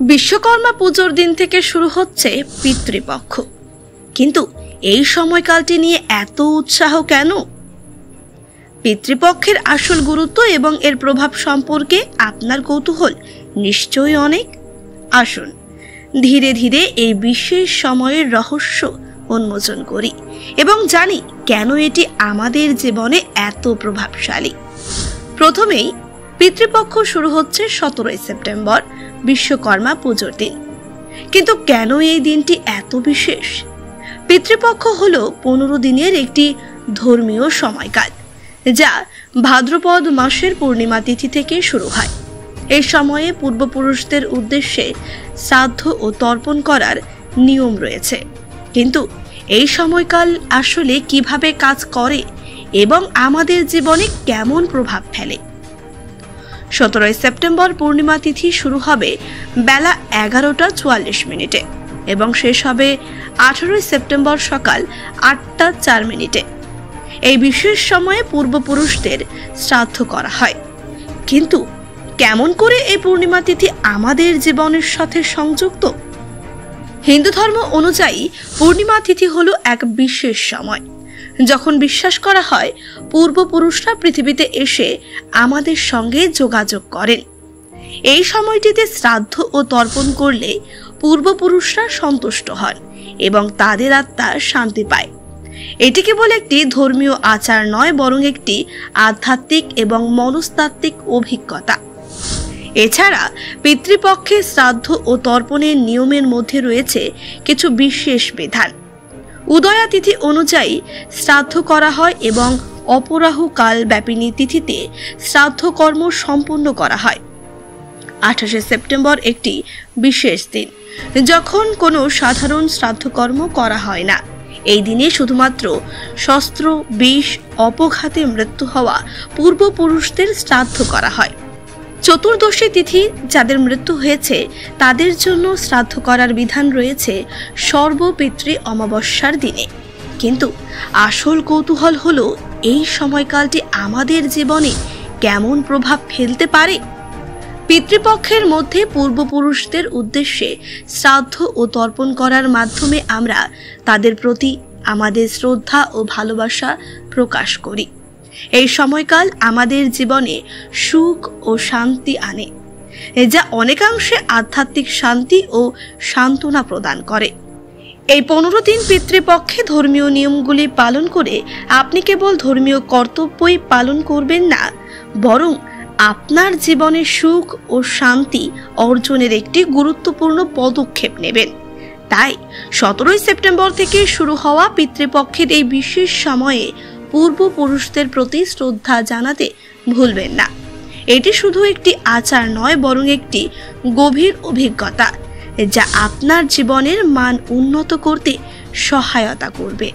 বিশ্বকর্মা পুজোর দিন থেকে শুরু হচ্ছে পিতৃপক্ষ। কিন্তু এই সময়কালটি নিয়ে এত উৎসাহ কেন? পিতৃপক্ষের আসল গুরুত্ব এবং এর প্রভাব সম্পর্কে আপনার কৌতূহল নিশ্চয়ই অনেক। আসুন ধীরে ধীরে এই বিশেষ সময়ের রহস্য উন্মোচন করি এবং জানি কেন এটি আমাদের জীবনে এত প্রভাবশালী। প্রথমেই পিতৃপক্ষ শুরু হচ্ছে 17 সেপ্টেম্বর, বিশ্বকর্মা পুজোর দিন। কিন্তু কেন এই দিনটি এত বিশেষ? পিতৃপক্ষ হলো 15 দিনের একটি ধর্মীয় সময়কাল, যা ভাদ্রপদ মাসের পূর্ণিমা তিথি থেকে শুরু হয়। এই সময়ে পূর্বপুরুষদের উদ্দেশ্যে শ্রাদ্ধ ও তর্পণ করার নিয়ম রয়েছে। কিন্তু এই সময়কাল আসলে কিভাবে কাজ করে এবং আমাদের জীবনে কেমন প্রভাব ফেলে? 17 সেপ্টেম্বর পূর্ণিমা তিথি শুরু হবে বেলা 11:44 এবং শেষ হবে 18 সেপ্টেম্বর সকাল 8:04। এই বিশেষ সময়ে পূর্বপুরুষদের শ্রাদ্ধ করা হয়। কিন্তু কেমন করে এই পূর্ণিমা তিথি আমাদের জীবনের সাথে সংযুক্ত? হিন্দু ধর্ম অনুযায়ী পূর্ণিমা তিথি হলো এক বিশেষ সময় যখন বিশ্বাস করা হয় পূর্বপুরুষরা পৃথিবীতে এসে আমাদের সঙ্গে যোগাযোগ করেন। এই সময়টিতে শ্রাদ্ধ ও তর্পণ করলে পূর্বপুরুষরা সন্তুষ্ট হন এবং তাদের আত্মা শান্তি পায়। এটি কেবল একটি ধর্মীয় আচার নয়, বরং একটি আধ্যাত্মিক এবং মনস্তাত্ত্বিক অভিজ্ঞতা। এছাড়া পিতৃপক্ষে শ্রাদ্ধ ও তর্পণের নিয়মের মধ্যে রয়েছে কিছু বিশেষ বিধান। উদয়া তিথি অনুযায়ী শ্রাদ্ধ করা হয় এবং অপরাহু কাল ব্যাপিনী তিথিতে শ্রাদ্ধ কর্ম সম্পন্ন করা হয়। 28 সেপ্টেম্বর একটি বিশেষ দিন যখন কোনো সাধারণ শ্রাদ্ধকর্ম করা হয় না। এই দিনে শুধুমাত্র শস্ত্র, বিষ, অপঘাতে মৃত্যু হওয়া পূর্বপুরুষদের শ্রাদ্ধ করা হয়। চতুর্দশী তিথি যাদের মৃত্যু হয়েছে তাদের জন্য শ্রাদ্ধ করার বিধান রয়েছে সর্বপিতৃ অমাবস্যার দিনে। কিন্তু আসল কৌতূহল হলো এই সময়কালটি আমাদের জীবনে কেমন প্রভাব ফেলতে পারে। পিতৃপক্ষের মধ্যে পূর্বপুরুষদের উদ্দেশ্যে শ্রাদ্ধ ও তর্পণ করার মাধ্যমে আমরা তাদের প্রতি আমাদের শ্রদ্ধা ও ভালোবাসা প্রকাশ করি। এই সময়কাল আমাদের জীবনে সুখ ও শান্তি আনে, যা অনেকাংশে আধ্যাত্মিক শান্তি ও সান্ত্বনা প্রদান করে। এই 15 দিন পিতৃপক্ষে ধর্মীয় নিয়মগুলি পালন করে আপনি কেবল ধর্মীয় কর্তব্যই পালন করবেন না, বরং আপনার জীবনে সুখ ও শান্তি অর্জনের একটি গুরুত্বপূর্ণ পদক্ষেপ নেবেন। তাই 17 সেপ্টেম্বর থেকে শুরু হওয়া পিতৃপক্ষের এই বিশেষ সময়ে পূর্বপুরুষদের প্রতি শ্রদ্ধা জানাতে ভুলবেন না। এটি শুধু একটি আচার নয়, বরং একটি গভীর অভিজ্ঞতা যা আপনার জীবনের মান উন্নত করতে সহায়তা করবে।